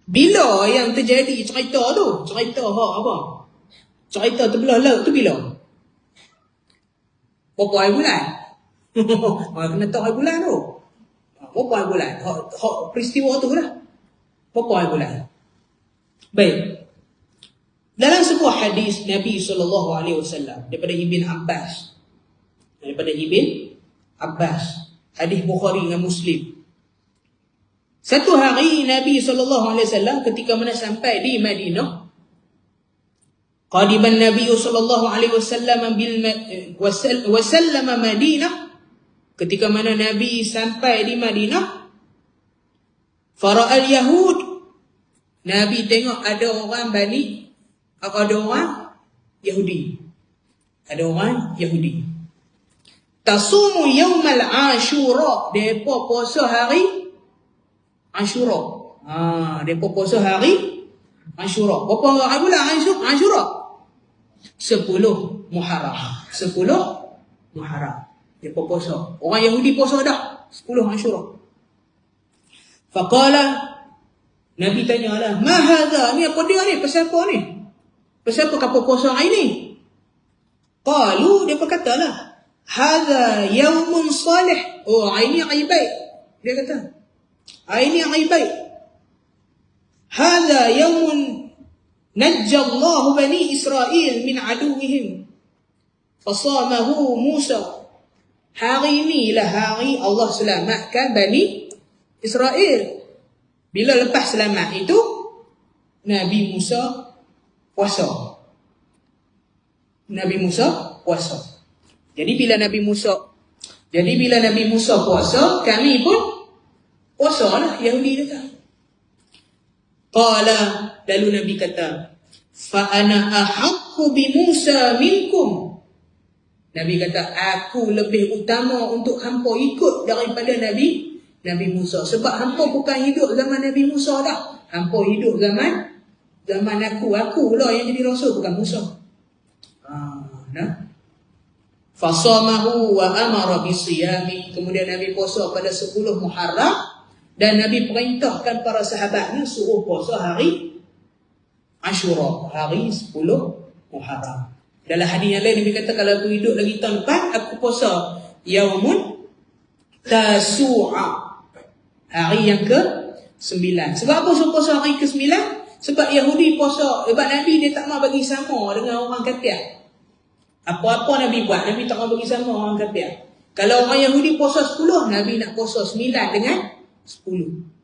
Bila yang terjadi cerita tu? Cerita apa? Cerita terbelah laut tu bila? Berapa hari bulan? Orang kena tahu hari bulan tu. Berapa hari bulan? Hak peristiwa tu lah. Berapa hari bulan? Baik. Dalam sebuah hadis Nabi SAW daripada Ibn Abbas. Hadis Bukhari dengan Muslim. Satu hari Nabi SAW ketika mana sampai di Madinah, qadiban Nabi SAW wasallama Madinah, ketika mana Nabi sampai di Madinah, fara'al Yahud, Nabi tengok ada orang Yahudi. Ada orang Yahudi. Tasumu yaumal Ashura, depa puasa hari Ashura. Depa puasa hari Ashura. Berapa hari bulan Ashura? 10 Muharram. 10 Muharram. Depa puasa. Orang Yahudi puasa dah 10 Ashura. Faqala, Nabi tanyalah, "Ma hadha? Ni apa dia ni? Pasal apa ni? Pasal apa kau puasa hari ni?" Qalu, depa katalah, "Hadha yaumun salih." Oh, hari ni hari baik. Dia kata, hari ni hari baik. Hadha yaumun najjallahu bani Israel min aduwihim fasamahu Musa. Hari inilah hari Allah selamatkan Bani Israel. Bila lepas selamat itu, Nabi Musa puasa. Jadi bila Nabi Musa puasa, kami pun puasa lah, Yahudi kata. Qala, lalu Nabi kata, fa ana ahaqqu bi Musa minkum. Nabi kata, aku lebih utama untuk hampa ikut daripada Nabi Musa. Sebab hampa bukan hidup zaman Nabi Musa dah. Hampa hidup zaman aku. Aku lah yang jadi rasul, bukan Musa. Fasamahu wa amara bisiyami. Kemudian Nabi puasa pada 10 Muharram. Dan Nabi perintahkan para sahabatnya suruh puasa hari Ashura, hari 10 Muharram. Dalam hadis yang lain Nabi kata, kalau aku hidup lagi tahun depan, aku puasa Yaumun Tasu'a, hari yang ke-9. Sebab apa suruh puasa hari ke-9? Sebab Yahudi puasa, sebab Nabi dia tak mau bagi sama dengan orang kafir. Apa-apa Nabi buat, Nabi tak mau bagi sama orang kafir. Kalau orang Yahudi puasa 10, Nabi nak puasa 9 dengan 10.